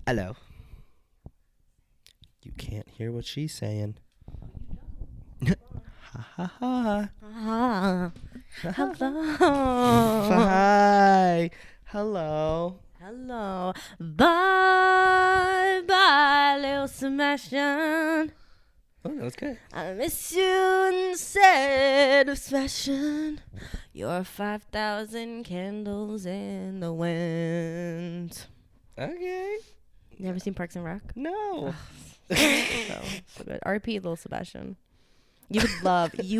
Hello. You can't hear what she's saying. Ha ha ha. Hello. Hi. Hello. Hello. Bye bye, little Sebastian. Oh, that was good. I miss you instead of Sebastian. You're 5,000 candles in the wind. Okay. You ever seen Parks and Rec? No. So good. R.P. Little Sebastian. You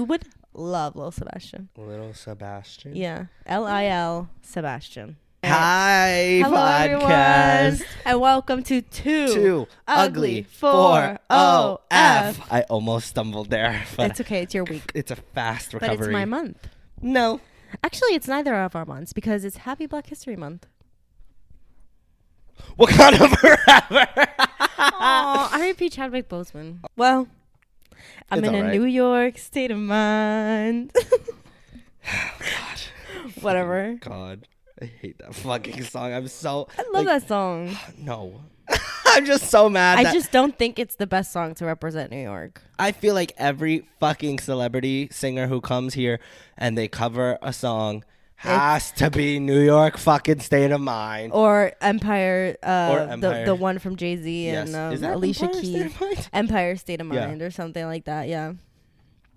would love Little Sebastian. Little Sebastian. Yeah. L-I-L Sebastian. Hi, Hello, podcast. everyone, and welcome to Two Ugly 4 4OF. I almost stumbled there. But It's okay. It's your week. it's a fast recovery. But it's my month. No. Actually, it's neither of our months because it's Happy Black History Month. Wakanda forever. Oh, R.I.P. Chadwick Boseman. Well, I'm It's in a all right. New York state of mind. God. Whatever. God. I hate that fucking song. I'm so... I love that song. No. I'm just so mad. I just don't think it's the best song to represent New York. I feel like every fucking celebrity singer who comes here and they cover a song has to be New York fucking state of mind. Or Empire, Empire. The one from Jay-Z Yes. and Is that Alicia Empire State Keys. of Mind? Empire State of Yeah. Mind or something like that, yeah.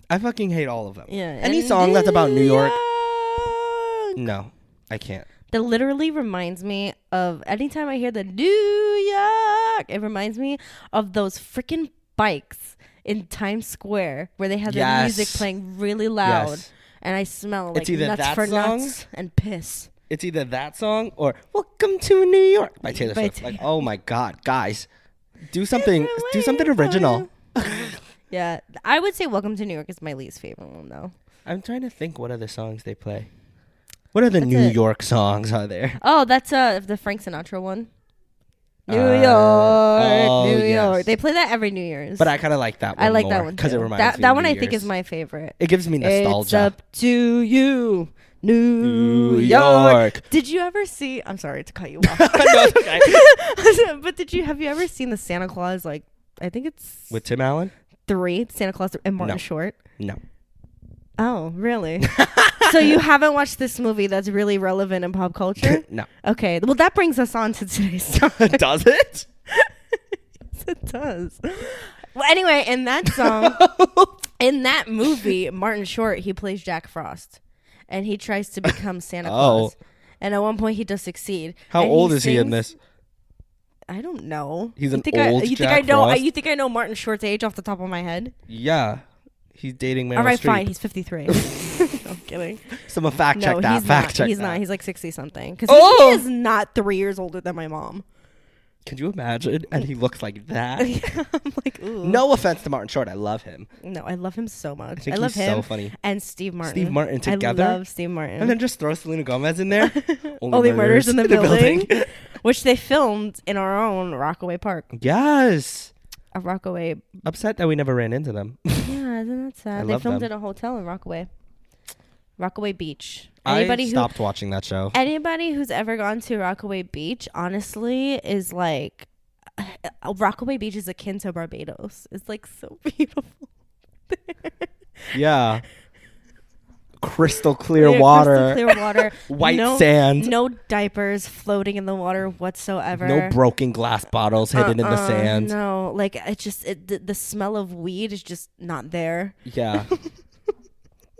I fucking hate all of them. Yeah. Any And song that's about New York, York. no, I can't. That literally reminds me of anytime I hear the New York, it reminds me of those freaking bikes in Times Square where they have the Yes. music playing really loud. Yes. And I smell like It's either nuts that for song- nuts and piss. It's either that song or "Welcome to New York" by Taylor By Swift. Like, Taylor. oh my god, guys, do something original. Yeah, I would say Welcome to New York is my least favorite one, though. I'm trying to think what other songs they play. What other That's New it. York songs are there? Oh, that's the Frank Sinatra one. New Uh, York, oh, New yes. York. They play that every New Year's. But I kind of like that one. I like more that one because too. it reminds that me. that of one New I think Year's. is my favorite. It gives me nostalgia. It's up to you, New New York. York. Did you ever see? I'm sorry to cut you off. No, it's okay. But have you ever seen the Santa Claus? Like, I think it's With Tim Allen? 3 Santa Claus and Martin No. Short. No. Oh, really? So you haven't watched this movie that's really relevant in pop culture? No. Okay. Well, that brings us on to today's topic. Does it? Yes, it does. Well, anyway, in that song, in that movie, Martin Short, he plays Jack Frost, and he tries to become Santa Claus. And at one point, he does succeed. How And old is he in sings- this? I don't know. He's You an think old you Jack think I know? Frost? You think I know Martin Short's age off the top of my head? Yeah. He's dating Meryl All right, Streep. fine. He's 53. No, I'm kidding. Someone fact check that. he's Fact not. check He's that. not. He's like 60 something. Because Oh! he is not 3 years older than my mom. Could you imagine? And he looks like that. I'm like, ooh. No offense to Martin Short. I love him. No, I love him so much. I think love he's him so funny. and Steve Martin. Steve Martin together? I love Steve Martin. And then just throw Selena Gomez in there. Only Murders in the Building. Which they filmed in our own Rockaway Park. Yes. A Rockaway. Upset that we never ran into them. Yeah, isn't that sad? I They love filmed them. in a hotel in Rockaway. Rockaway Beach. I stopped watching that show. Anybody who's ever gone to Rockaway Beach, honestly, is like... Rockaway Beach is akin to Barbados. It's like so beautiful. Yeah. Crystal clear Yeah, water. Crystal clear water. White no, sand. No diapers floating in the water whatsoever. No broken glass bottles hidden in the sand. No, like it just the smell of weed is just not there. Yeah.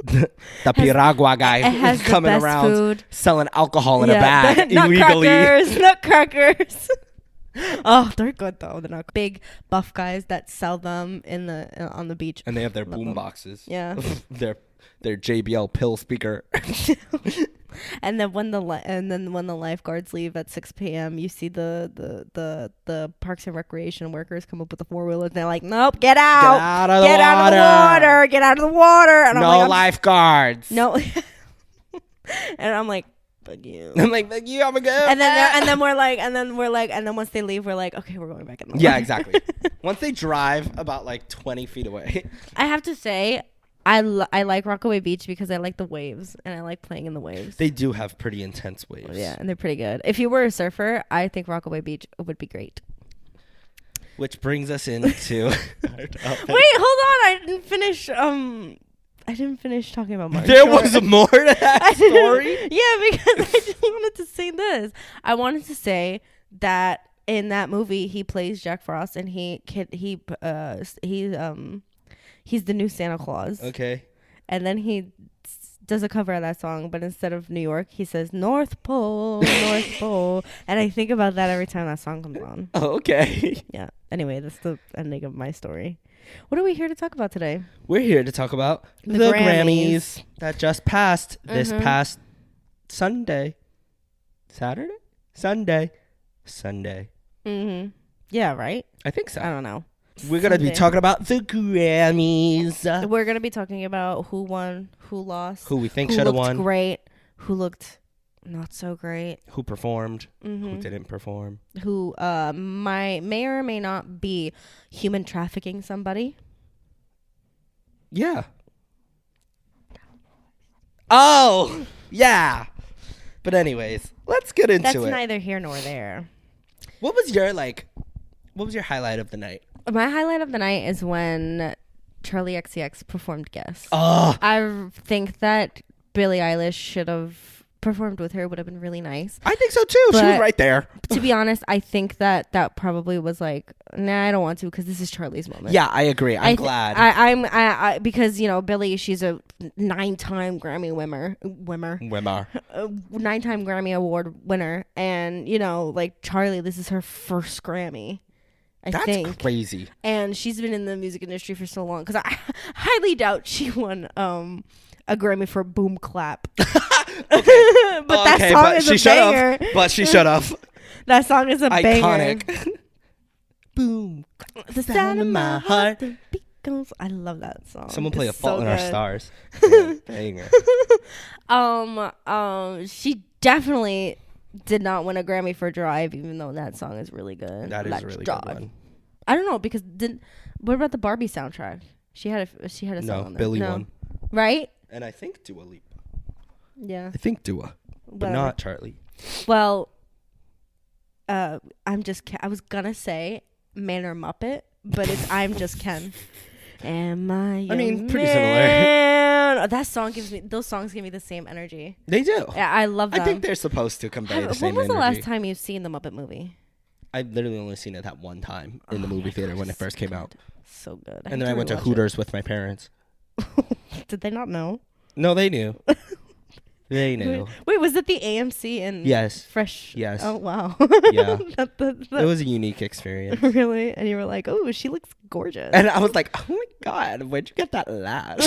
The piragua guy It has the coming best around food. selling alcohol in a bag illegally. Nutcrackers. Oh, they're good though. They're not big buff guys that sell them in the on the beach. And they have their Love boom them. boxes. Yeah. their JBL pill speaker. And then when the lifeguards leave at 6 p.m., you see the Parks and Recreation workers come up with the 4-wheelers. They're like, "Nope, get out! Get out of the Get out of the water! Get out of the water!" And No I'm like, lifeguards. no. And I'm like, "Fuck you!" I'm like, "Fuck you, I'm a girl." And then we're like, and then once they leave, we're like, "Okay, we're going back in the water." Yeah, exactly. Once they drive about like 20 feet away. I have to say, I like Rockaway Beach because I like the waves and I like playing in the waves. They do have pretty intense waves. Yeah, and they're pretty good. If you were a surfer, I think Rockaway Beach would be great. Which brings us into. Wait, hold on. I didn't finish. I didn't finish talking about Martin There Short. was more to that story? Yeah, because I just wanted to say this. I wanted to say that in that movie he plays Jack Frost, and he's the new Santa Claus. Okay. And then he does a cover of that song, but instead of New York, he says North Pole, North Pole. And I think about that every time that song comes on. Oh, okay. Yeah. Anyway, that's the ending of my story. What are we here to talk about today? We're here to talk about the Grammys that just passed this past Sunday. Saturday? Sunday. Mm-hmm. Yeah, right? I think so. I don't know. We're going to be talking about the Grammys. We're going to be talking about who won, who lost. Who we think should have won. Who looked great, who looked not so great. Who performed, who didn't perform. Who may or may not be human trafficking somebody. Yeah. Oh, yeah. But anyways, let's get into it. That's neither here nor there. What was your highlight of the night? My highlight of the night is when Charlie XCX performed Guess. Oh. I think that Billie Eilish should have performed with her. Would have been really nice. I think so too. She was right there. To be honest, I think that probably was like, nah, I don't want to, because this is Charlie's moment. Yeah, I agree. I'm glad. I because Billie, she's a 9-time Grammy winner. 9-time Grammy Award winner, and like Charlie, this is her first Grammy. That's crazy. And she's been in the music industry for so long, because I highly doubt she won a Grammy for Boom Clap. Okay. But that song is a banger. But she should have. That song is a banger. Iconic. Boom. The sound of my heart. The beat goes. I love that song. Someone play it's A Fault so in Our good. Stars. Banger. She definitely did not win a Grammy for Drive, even though that song is really good. That is a really good one. I don't know, because what about the Barbie soundtrack? She had a song on there. No, Billy won. Right? And I think Dua Lipa. Yeah. I think Dua. But not Charlie. Well, I was gonna say Man or Muppet, but it's I'm Just Ken. Am I pretty similar. Those songs give me the same energy. They do. Yeah, I love them. I think they're supposed to convey the same energy. When was the last time you've seen the Muppet movie? I've literally only seen it that one time in the movie theater when it first came out. So good. And then I went to Hooters with my parents. Did they not know? No, they knew. They knew. Wait, was it the AMC in Yes. Fresh? Yes. Oh, wow. Yeah. It was a unique experience. Really? And you were like, oh, she looks gorgeous. And I was like, oh my God, where'd you get that lash?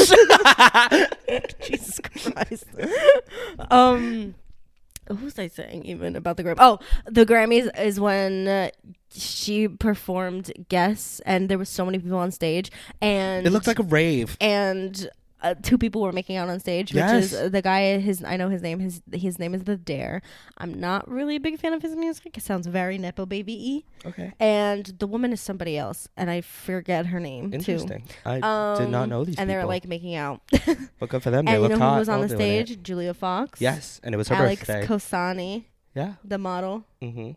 Jesus Christ. What was I saying even about the Grammys? Oh, the Grammys is when she performed Guess, and there was so many people on stage, and it looked like a rave. And 2 people were making out on stage, which is the guy. I know his name. His name is The Dare. I'm not really a big fan of his music. It sounds very Nepo Baby-y. Okay. And the woman is somebody else, and I forget her name. Interesting. Too. I did not know these people. And they were like making out. But good for them. They and looked you know hot who was on the while doing stage? Julia Fox. Yes, and it was her Alex birthday. Kosani. Yeah. The model. Mm-hmm.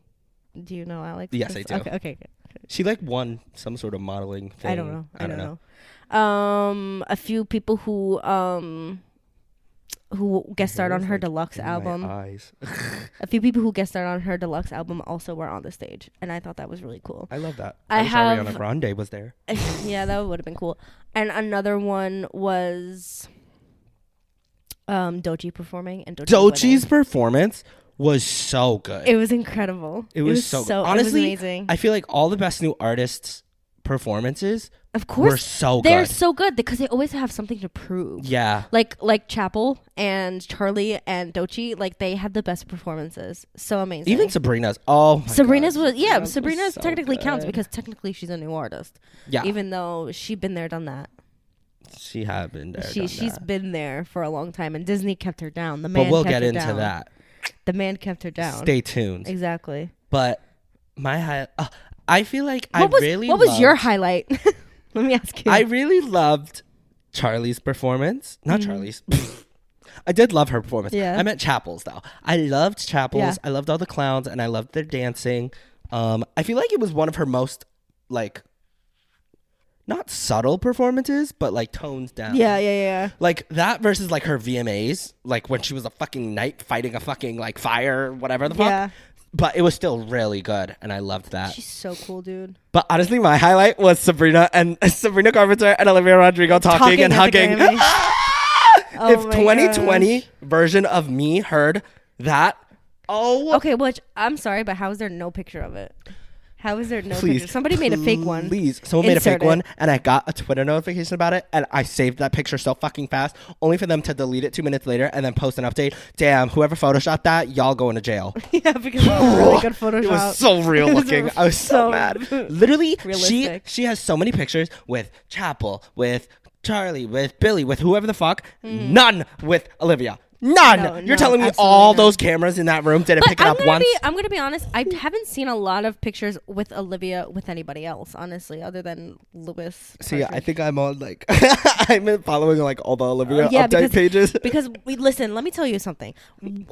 Do you know Alex? Yes, I do. Okay. She won some sort of modeling thing. I don't know. A few people who guest starred on her deluxe album. Eyes. A few people who guest starred on her deluxe album also were on the stage, and I thought that was really cool. I love that. Ariana Grande was there. Yeah, that would have been cool. And another one was Doechii performing, and Doechii's performance was so good. It was incredible. It was so good. Honestly, it was amazing. I feel like all the best new artists' performances of course were so good. They're so good because they always have something to prove. Yeah. Like Chapel and Charlie and Doechii, like they had the best performances. So amazing. Even Sabrina's. Oh my Sabrina's God. Sabrina's so technically good. counts because technically she's a new artist. Yeah. Even though she's been there, done that. She had been there. She's been there for a long time, and Disney kept her down. The man but we'll kept get her into down. that. The man kept her down. Stay tuned. Exactly. But my I feel like what was your highlight? Let me ask you. I really loved Charlie's performance. Not Charlie's. I did love her performance. Yeah. I meant Chapel's though. I loved Chapel's. Yeah. I loved all the clowns and I loved their dancing. I feel like it was one of her most like not subtle performances, but like tones down. Yeah. Like that versus like her VMAs, like when she was a fucking knight fighting a fucking like fire, whatever the fuck. Yeah. But it was still really good, and I loved that. She's so cool, dude. But honestly, my highlight was Sabrina Carpenter and Olivia Rodrigo talking and hugging. If 2020 version of me heard that, okay, which I'm sorry, but how is there no picture of it? How is there no picture? Somebody made a fake one. Please. Someone made a fake one, and I got a Twitter notification about it, and I saved that picture so fucking fast, only for them to delete it 2 minutes later and then post an update. Damn, whoever photoshopped that, y'all going to jail. Yeah, because it was really good Photoshop. It was so real looking. I was so mad. Literally, realistic. she has so many pictures with Chapel, with Charlie, with Billy, with whoever the fuck. None with Olivia. None. No, You're telling me all those cameras in that room didn't pick it up once? I'm going to be honest. I haven't seen a lot of pictures with Olivia with anybody else, honestly, other than Lewis. See, I think I'm on like I've been following like all the Olivia update pages. Because listen, let me tell you something.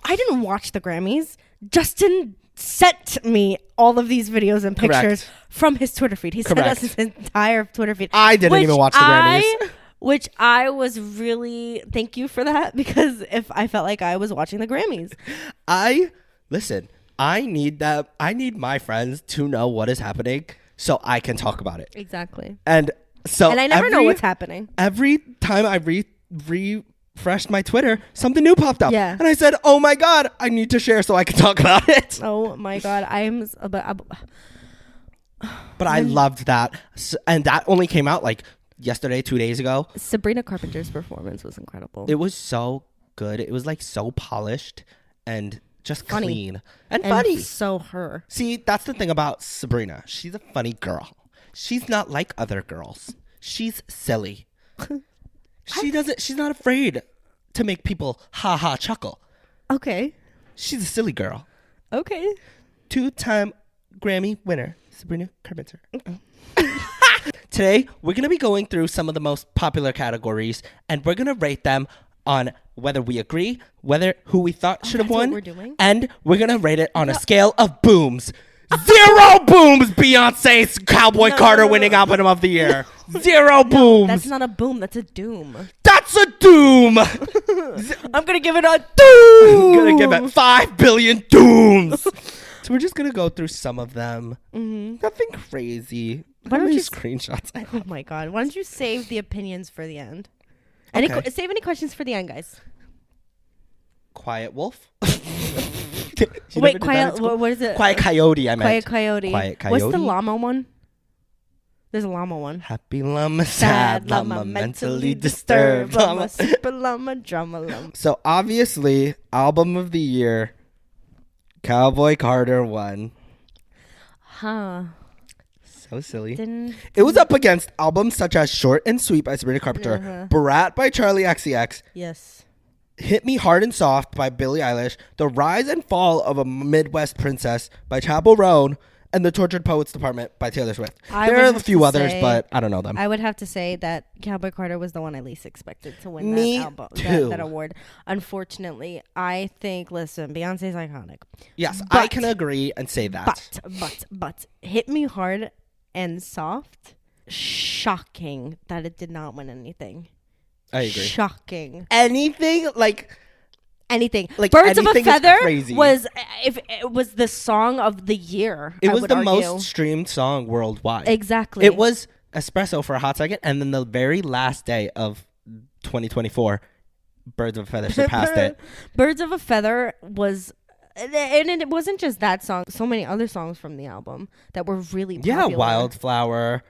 I didn't watch the Grammys. Justin sent me all of these videos and pictures from his Twitter feed. He sent us his entire Twitter feed. I didn't even watch the Grammys. Which I was really, thank you for that, because if I felt like I was watching the Grammys. I need that. I need my friends to know what is happening so I can talk about it. Exactly. And I never know what's happening. Every time I refreshed my Twitter, something new popped up. Yeah. And I said, oh my God, I need to share so I can talk about it. Oh my God. But I loved that. And that only came out like yesterday, 2 days ago. Sabrina Carpenter's performance was incredible. It was so good. It was like so polished and just funny. Clean and funny. So her. See, that's the thing about Sabrina. She's a funny girl. She's not like other girls. She's silly. She's not afraid to make people ha chuckle. Okay. She's a silly girl. Okay. 2-time Grammy winner, Sabrina Carpenter. Today, we're going to be going through some of the most popular categories, and we're going to rate them on whether we agree, who we thought should have won, and we're going to rate it on a scale of booms. 0 booms, Beyonce's Cowboy Carter winning album of the year. 0 booms. That's not a boom, that's a doom. That's a doom. I'm going to give it a doom. I'm going to give it 5 billion dooms. So we're just going to go through some of them. Nothing crazy. Why don't you screenshots? Oh my God. Why don't you save the opinions for the end? Okay. Save any questions for the end, guys. Quiet Wolf? Wait, Quiet, what is it? Quiet Coyote, I meant. Quiet Coyote. What's the llama one? There's a llama one. Happy llama, sad llama, mentally disturbed llama, super llama, drama llama. So obviously, album of the year, Cowboy Carter won. Huh. So silly. It was up against albums such as Short and Sweet by Sabrina Carpenter, Brat by Charlie XCX, yes, Hit Me Hard and Soft by Billie Eilish, The Rise and Fall of a Midwest Princess by Chappell Roan, and The Tortured Poets Department by Taylor Swift. There are a few others, but I don't know them. I would have to say that Cowboy Carter was the one I least expected to win that award. Unfortunately, I think, listen, Beyonce's iconic. Yes, I can agree and say that. But Hit Me Hard and Soft, shocking that it did not win anything. I agree. Shocking. Anything like Birds of a Feather was the song of the year. It was the most streamed song worldwide. Exactly. It was Espresso for a hot second, and then the very last day of 2024, Birds of a Feather surpassed it. Birds of a Feather was, and it wasn't just that song. So many other songs from the album that were really popular. Yeah, Wildflower,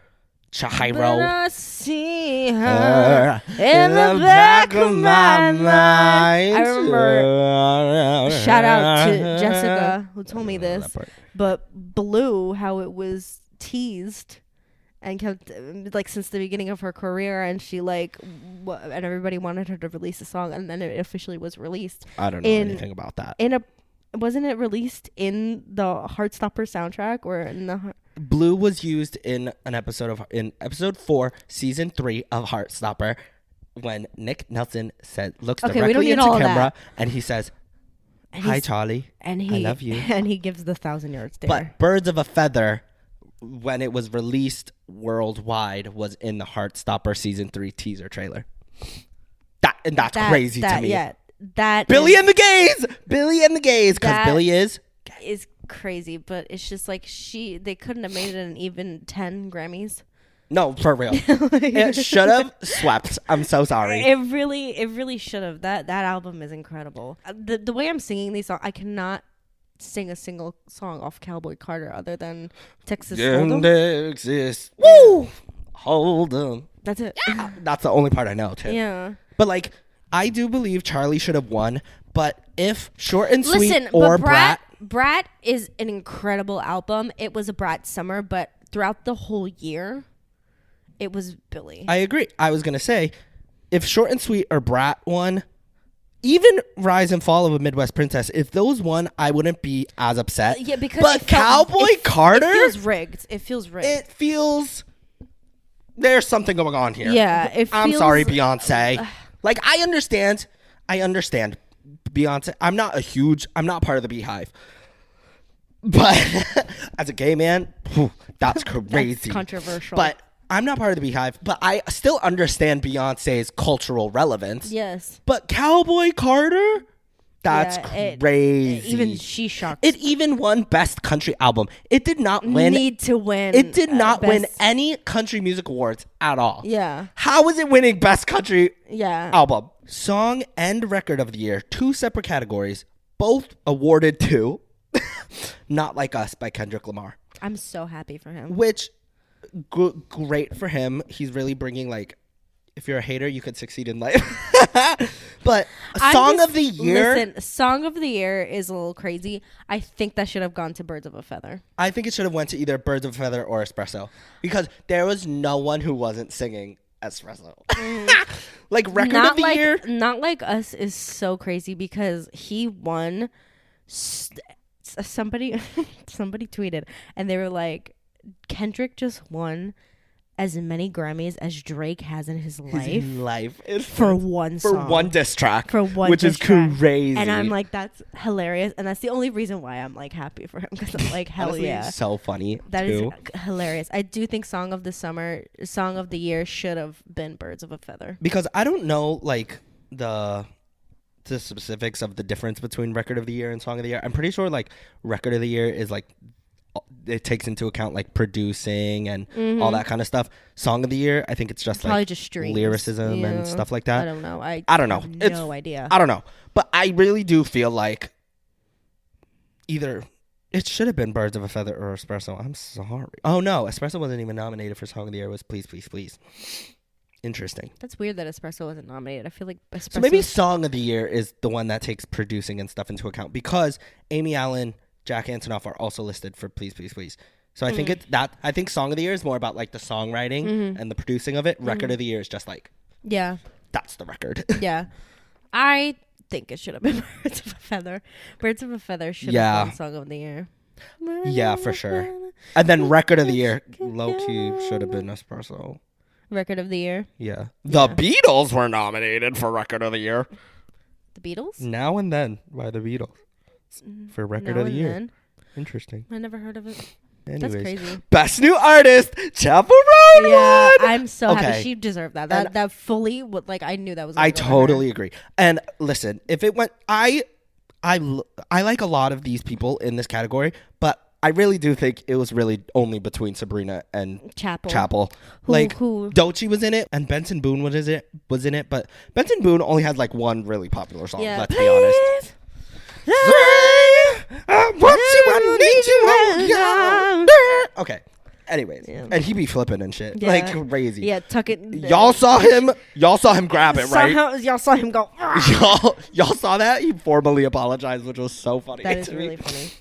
Chihiro. I see her in the back of my mind. I remember. Shout out to Jessica who told me this. But Blue, how it was teased and kept like since the beginning of her career, and she and everybody wanted her to release a song, and then it officially was released. I don't know anything about that. Wasn't it released in the Heartstopper soundtrack or in the? Blue was used in episode 4, season 3 of Heartstopper, when Nick Nelson looks directly into camera and he says, "Hi, Charlie, I love you," and he gives the 1,000 yard stare. But Birds of a Feather when it was released worldwide, was in the Heartstopper season 3 teaser trailer. That's crazy to me. Yeah, that Billy and the Gays, because Billy is crazy, but it's just like they couldn't have made it an even 10 Grammys. No, for real. It should have swept. I'm so sorry. It really should have. That album is incredible. The way I'm singing these songs, I cannot sing a single song off Cowboy Carter other than Texas Hold'em. Texas. Woo! Hold'em. That's it. Yeah. That's the only part I know too. Yeah. But like, I do believe Charlie should have won. But if Short and Sweet or Brat is an incredible album. It was a Brat summer, but throughout the whole year, it was Billy. I agree. I was gonna say, if Short and Sweet or Brat won, even Rise and Fall of a Midwest Princess, if those won, I wouldn't be as upset. Yeah, because but Cowboy Carter, it feels rigged. It feels there's something going on here. Yeah, I'm sorry, Beyonce. Like, I understand Beyonce. I'm not part of the Beehive. But as a gay man, that's crazy. That's controversial. But I'm not part of the Beehive, but I still understand Beyonce's cultural relevance. Yes. But Cowboy Carter? That's crazy. Even she shocked. It even won Best Country Album. It did not win. Need to win. It did not win any country music awards at all. Yeah. How is it winning Best Country Album? Song and Record of the Year, 2 separate categories, both awarded to Not Like Us by Kendrick Lamar. I'm so happy for him. Which, great for him. He's really bringing, like, if you're a hater, you could succeed in life. But Song of the Year. Listen, Song of the Year is a little crazy. I think that should have gone to Birds of a Feather. I think it should have went to either Birds of a Feather or Espresso. Because there was no one who wasn't singing Espresso. Like, Record of the Year. Not Like Us is so crazy because he won. Somebody tweeted and they were like, Kendrick just won as many Grammys as Drake has in his life for one song. For one diss track. Which is crazy. And I'm like, that's hilarious. And that's the only reason why I'm like happy for him. Because I'm like, hell honestly, yeah. So funny. That is hilarious. I do think Song of the Year should have been Birds of a Feather. Because I don't know like the specifics of the difference between Record of the Year and Song of the Year. I'm pretty sure like Record of the Year is like, it takes into account like producing and all that kind of stuff. Song of the Year, I think it's just probably like just streams, lyricism and stuff like that. I don't know. I don't know. Have no idea. I don't know. But I really do feel like either it should have been Birds of a Feather or Espresso. I'm sorry. Oh no, Espresso wasn't even nominated for Song of the Year. It was Please, Please, Please. Interesting. That's weird that Espresso wasn't nominated. I feel like Espresso. So maybe Song of the Year is the one that takes producing and stuff into account because Amy Allen, Jack Antonoff are also listed for Please, Please, Please. So I think I think Song of the Year is more about like the songwriting and the producing of it. Record of the Year is just like, yeah, that's the record. Yeah. I think it should have been Birds of a Feather. Birds of a Feather should have been Song of the Year. Yeah, for sure. And then Record of the Year, low key, should have been Espresso. Record of the Year? Yeah. The Beatles were nominated for Record of the Year. The Beatles? Now and Then by the Beatles. For Record of the Year. Then. Interesting. I never heard of it. Anyways, that's crazy. Best New Artist, Chapel Roan won! I'm so happy. She deserved that. That fully, like, I knew that was I totally agree. And listen, if it went, I like a lot of these people in this category, but I really do think it was really only between Sabrina and Chapel. Who Doechii was in it, and Benson Boone was in it, but Benson Boone only had like one really popular song. Yeah. Let's be honest. Okay. Anyways, and he be flipping and shit like crazy. Yeah, tuck it. Y'all saw him grab it, right? Y'all saw him go. y'all saw that? He formally apologized, which was so funny. That is really funny.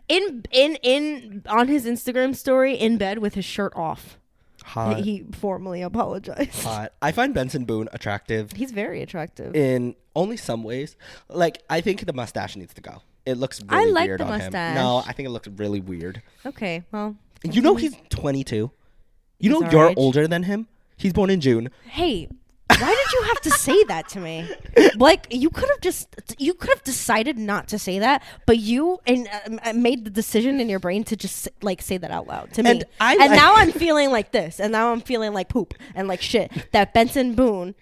In on his Instagram story in bed with his shirt off. Hot. He formally apologized. Hot. I find Benson Boone attractive. He's very attractive. In only some ways. Like, I think the mustache needs to go. It looks really weird on him. No, I think it looks really weird. Okay, well. You know he's 22. You know you're older than him? He's born in June. Hey, Why did you have to say that to me? Like, you could have decided not to say that, but you made the decision in your brain to just like say that out loud to me. And now I'm feeling like this, and now I'm feeling like poop and like shit. That Benson Boone,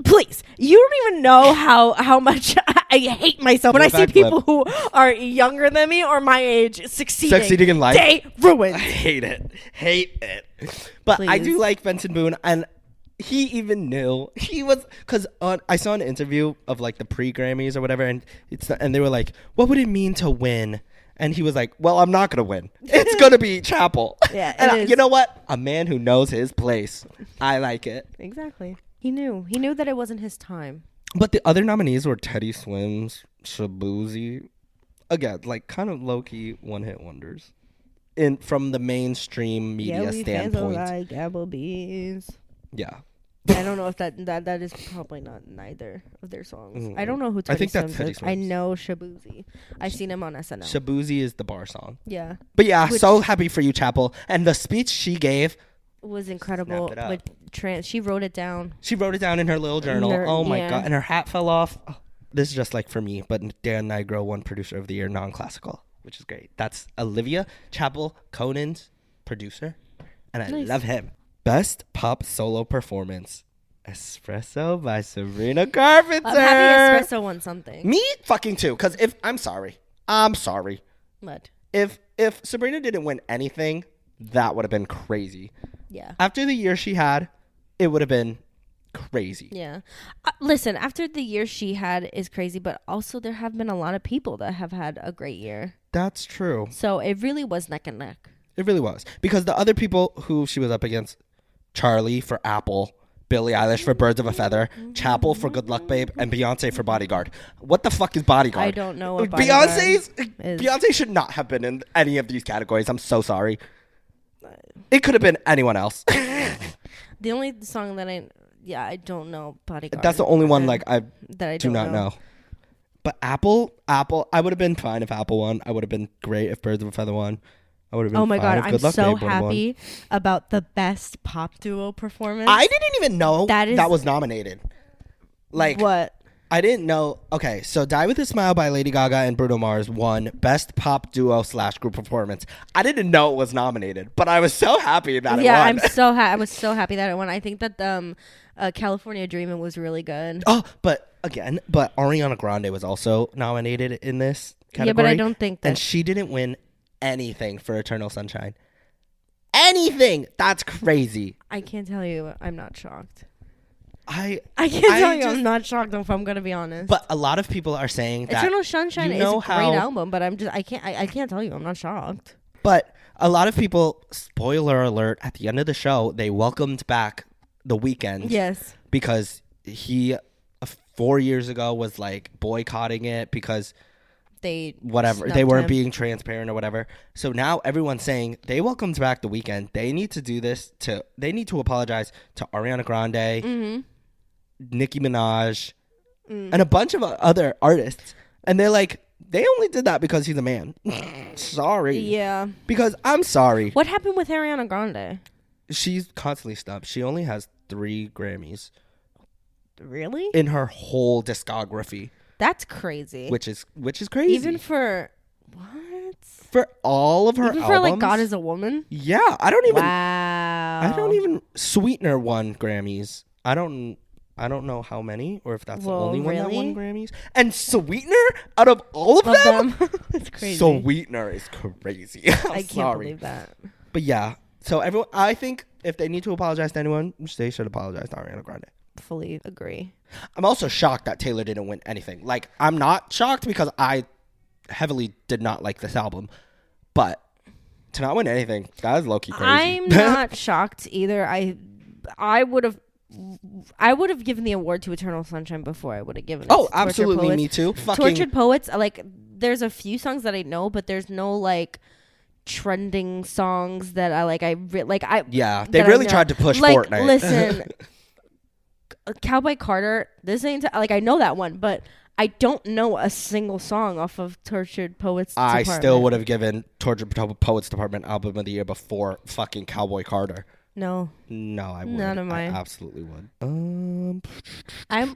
please, you don't even know how much I hate myself when I see people who are younger than me or my age succeeding in life. They ruined. I hate it. But please. I do like Benson Boone, and he even knew he was, because I saw an interview of like the pre-Grammys or whatever, and they were like, what would it mean to win? And he was like, well, I'm not gonna win. It's gonna be Chapel. Yeah, and you know what? A man who knows his place. I like it. Exactly. He knew that it wasn't his time. But the other nominees were Teddy Swims, Shabuzi, again, like kind of low-key one-hit wonders from the mainstream media standpoint. Like Applebee's. Yeah. I don't know if that is probably not neither of their songs. I don't know who Teddy Swims is. I know Shabuzi. I've seen him on SNL. Shabuzi is the bar song. Yeah. But yeah, so happy for you, Chapel. And the speech she gave was incredible. She wrote it down. She wrote it down in her little journal. Oh my God. And her hat fell off. Oh, this is just like for me, but Dan Nigro won Producer of the Year non-classical, which is great. That's Olivia Chapel Conan's producer. And I love him. Best Pop Solo Performance. Espresso by Sabrina Carpenter. I'm happy Espresso won something. Me fucking too. Because I'm sorry. What? If Sabrina didn't win anything, that would have been crazy. Yeah. After the year she had, it would have been crazy. Yeah. Listen, after the year she had is crazy, but also there have been a lot of people that have had a great year. That's true. So it really was neck and neck. It really was. Because the other people who she was up against, Charlie for Apple, Billie Eilish for Birds of a Feather, Chapel for Good Luck Babe, and Beyonce for Bodyguard. What the fuck is Bodyguard? I don't know what Bodyguard is. Beyonce should not have been in any of these categories. I'm so sorry. It could have been anyone else. The only song that I don't know Bodyguard. That's the only one that I do not know. But Apple, I would have been fine if Apple won. I would have been great if Birds of a Feather won. I would have been. Oh my God, I'm so happy about the best pop duo performance. I didn't even know that was nominated. Like what? I didn't know. Okay, so Die With a Smile by Lady Gaga and Bruno Mars won Best Pop Duo / Group Performance. I didn't know it was nominated, but I was so happy that it won. Yeah, I was so happy that it won. I think that California Dreamin' was really good. Oh, but Ariana Grande was also nominated in this category. Yeah, but I don't think that. And she didn't win anything for Eternal Sunshine. Anything. That's crazy. I can't tell you. I'm not shocked. I can't tell you I'm not shocked if I'm gonna be honest. But a lot of people are saying that Eternal Sunshine is a great album, but I can't tell you I'm not shocked. But a lot of people, spoiler alert, at the end of the show, they welcomed back The Weeknd. Yes. Because he 4 years ago was like boycotting it because they weren't being transparent or whatever. So now everyone's saying they welcomed back The Weeknd. They need to do this they need to apologize to Ariana Grande, Nicki Minaj, and a bunch of other artists. And they're like, they only did that because he's a man. Sorry. Yeah. Because I'm sorry. What happened with Ariana Grande? She's constantly snubbed. She only has 3 Grammys. Really? In her whole discography. That's crazy. Which is crazy. Even for what? For all of her albums. For like God Is a Woman? Yeah, I don't even. Wow. I don't even. Sweetener won Grammys. I don't know how many, or if that's the only one that won Grammys. And Sweetener, out of all of them, that's crazy. Sweetener is crazy. I can't believe that. But yeah, so everyone, I think if they need to apologize to anyone, they should apologize to Ariana Grande. Fully agree. I'm also shocked that Taylor didn't win anything. Like, I'm not shocked because I heavily did not like this album, but to not win anything, that is low-key crazy. I'm not shocked either. I would have given the award to Eternal Sunshine before I would have given it. Oh, absolutely, me too. Tortured Poets, like, there's a few songs that I know, but there's no like trending songs that I like. Yeah, they really tried to push Fortnite. Listen. Cowboy Carter, this ain't like I know that one, but I don't know a single song off of Tortured Poets Department. I still would have given Tortured Poets Department Album of the Year before fucking Cowboy Carter. No. No, I would. None of I mine. absolutely would.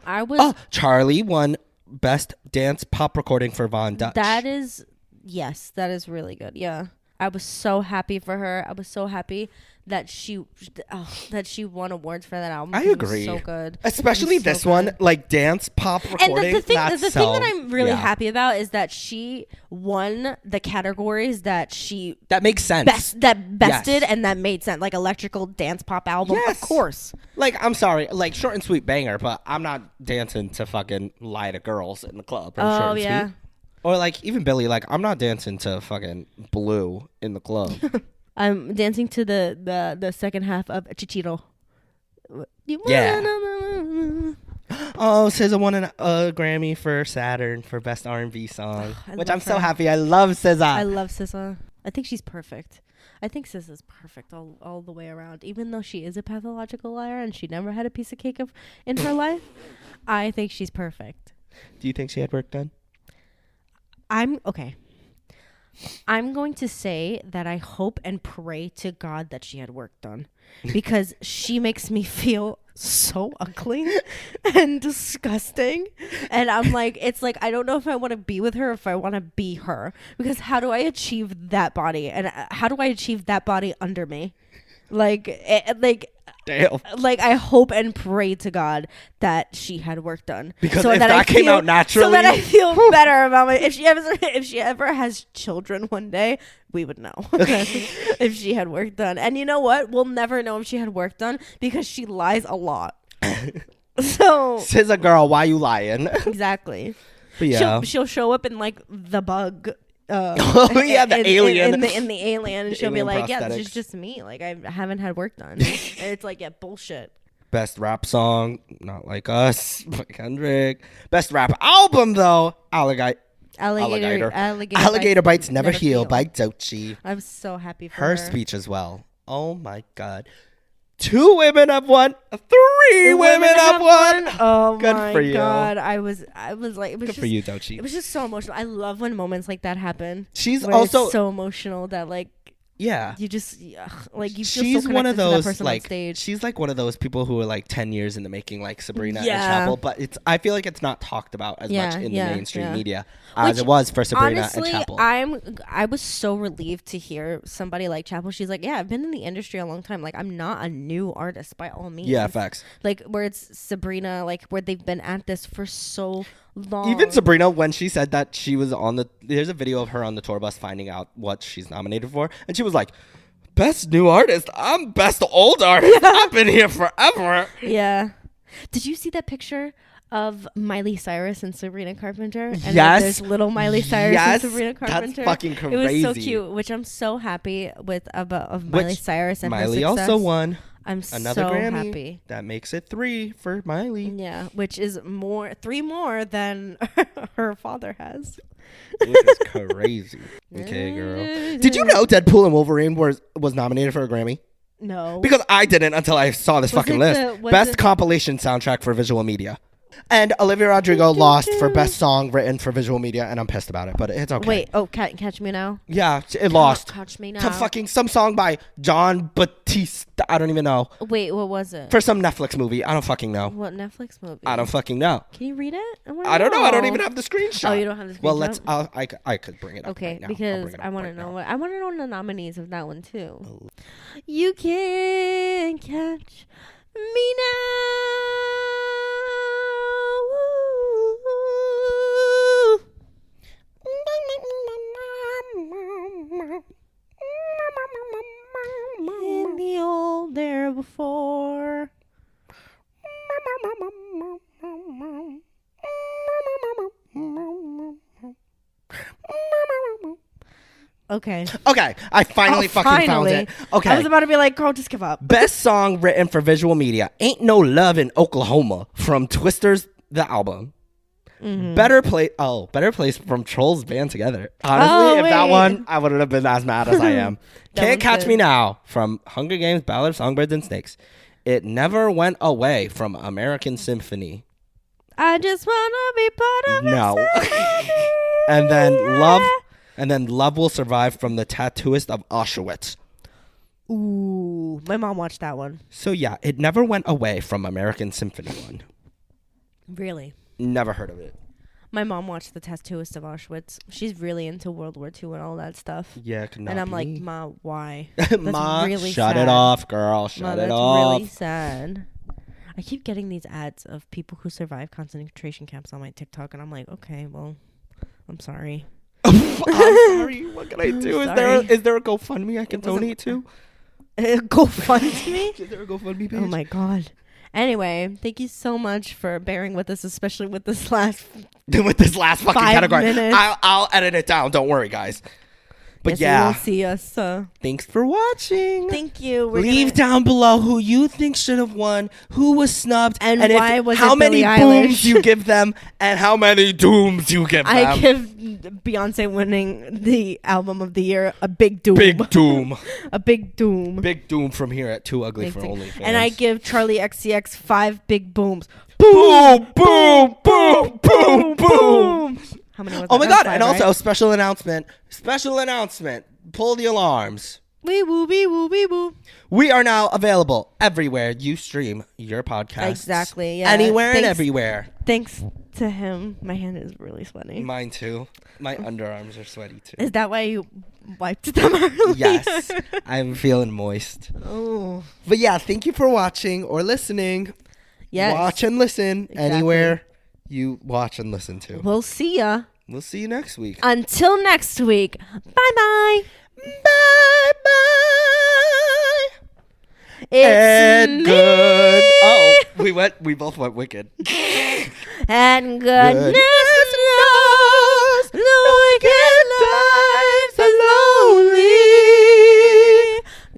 I was. Oh, Charlie won Best Dance Pop Recording for Von Dutch. That is, yes, that is really good. Yeah. I was so happy for her. I was so happy that she won awards for that album. I It agree. was so good. Especially It was this so one, good. like dance pop recording. And the thing that's that I'm really yeah. happy about is that she won the categories that she That makes sense. bested Yes. and that made sense, like electrical dance pop album. Yes. Of course. Like, I'm sorry, like short and sweet banger, but I'm not dancing to fucking Lie to Girls in the club. Or short Oh and yeah. Sweet. Or like even Billy, like I'm not dancing to fucking Blue in the club. I'm dancing to the second half of Chichiro. Yeah. Oh, SZA won a Grammy for Saturn for Best R&B Song, I which love I'm so her. happy. I love SZA. I love SZA. I think she's perfect. I think SZA's perfect all the way around. Even though she is a pathological liar and she never had a piece of cake in her life, I think she's perfect. Do you think she had work done? I'm going to say that I hope and pray to God that she had work done because she makes me feel so ugly and disgusting. And I'm like, it's like, I don't know if I want to be with her or if I want to be her, because how do I achieve that body? And how do I achieve that body under me? Damn. Like I hope and pray to God that she had work done, Because if that came out naturally, so that I feel better about my. If she ever has children one day, we would know if she had work done. And you know what? We'll never know if she had work done because she lies a lot. So SZA girl, why you lying? exactly. But yeah. She'll show up in like the bug. Oh yeah, the alien. in the alien, and she'll be alien like, "Yeah, prosthetics. this is just me. Like I haven't had work done." And it's like, yeah, bullshit. Best rap song, Not Like Us, by Kendrick. Best rap album though, Alligator Bites Never Heal by Doechii. I'm so happy for Her speech as well. Oh my god. 2 women have won. 3 women have won. Oh Good my for you. god. I was like, it was Good just, for you, Doechii. It was just so emotional. I love when moments like that happen. She's where also it's so emotional that like yeah. you just like you feel She's so one of connected to that those person like on stage. she's like one of those people who are like 10 years in the making, like Sabrina and Yeah. Chapel, but I feel like it's not talked about as much in the mainstream media as Which, it was for Sabrina honestly, and Chapel. I was so relieved to hear somebody like Chapel. She's like, yeah, I've been in the industry a long time. Like, I'm not a new artist by all means. Yeah, facts. Like where it's Sabrina, like where they've been at this for so long. Even Sabrina, when she said that she was there's a video of her on the tour bus finding out what she's nominated for, and she was like, best new artist, I'm best old artist. I've been here forever. Yeah. Did you see that picture of Miley Cyrus and Sabrina Carpenter? And then Yes. there's little Miley Cyrus and Sabrina Carpenter. That's fucking crazy. It was so cute, which I'm so happy with of Miley Cyrus and Miley her success. also won I'm another so Grammy. happy. That makes it 3 for Miley. Yeah, which is 3 more than her father has. Which is crazy. Okay, girl. Did you know Deadpool and Wolverine was nominated for a Grammy? No. Because I didn't until I saw this fucking list. Best compilation soundtrack for visual media. And Olivia Rodrigo lost for best song written for visual media, and I'm pissed about it, but it's okay. Wait, Catch Me Now? Yeah, it lost. Catch Me Now. To fucking some song by John Batiste. I don't even know. Wait, what was it? For some Netflix movie. I don't fucking know. What Netflix movie? I don't fucking know. Can you read it? I don't know. I don't even have the screenshot. Oh, you don't have the screenshot? Well, I could bring it up. Okay, right now. because I want to know I want to know the nominees of that one too. You can catch me now. In the old there before. Okay. Okay, I finally fucking found it. Okay. I was about to be like, girl, just give up. Best song written for visual media. Ain't No Love in Oklahoma from Twisters, the album. Mm-hmm. Better Place from Trolls Band Together. Honestly, if that one, I wouldn't have been as mad as I am. Can't Catch Me Now from Hunger Games, Ballad of Songbirds and Snakes. It Never Went Away from American Symphony. I just wanna be part of No. And then Love Will Survive from The Tattooist of Auschwitz. Ooh. Ooh, my mom watched that one. So yeah, it never went away from American Symphony 1. Really? Never heard of it. My mom watched The Tattooist of Auschwitz. She's really into World War II and all that stuff. Yeah, could not and I'm be. like, Ma, why? That's Ma, really shut sad. it off, girl. Shut it off. That's really sad. I keep getting these ads of people who survive concentration camps on my TikTok, and I'm like, okay, well, I'm sorry. I'm sorry. What can I do? Sorry. Is there a GoFundMe I can donate to? GoFundMe? Is there a GoFundMe page? Oh my god. Anyway, thank you so much for bearing with us, especially with this last With this last fucking 5 category. minutes. I'll edit it down. Don't worry, guys. But yes, yeah. you won't see us. Thanks for watching. Thank you. Leave down below who you think should have won, who was snubbed, and why was how it many Billie booms Eilish? you give them, and how many dooms you give them. I give Beyonce winning the album of the year a big doom. Big doom. A big doom. Big doom from here at Too Ugly Big for doom. OnlyFans. And I give Charlie XCX 5 big booms. Boom, boom, boom, boom, boom. How many was Oh my that? god, 5, and also right? special announcement. Pull the alarms. Wee woo, wee woo, wee woo. We are now available everywhere you stream your podcast. Exactly, yeah. Anywhere and everywhere. Thanks to him. My hand is really sweaty. Mine too. My underarms are sweaty too. Is that why you wiped them earlier? Yes. I'm feeling moist. Oh. But yeah, thank you for watching or listening. Yes. Watch and listen Exactly. anywhere you watch and listen to. We'll see ya. We'll see you next week. Until next week. Bye-bye. Bye-bye. It's and me. good. Oh, we both went wicked. And goodness knows the wicked lives are lonely.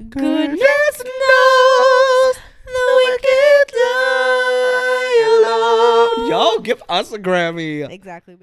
Goodness knows the wicked lie alone. Yo, give us a Grammy. Exactly.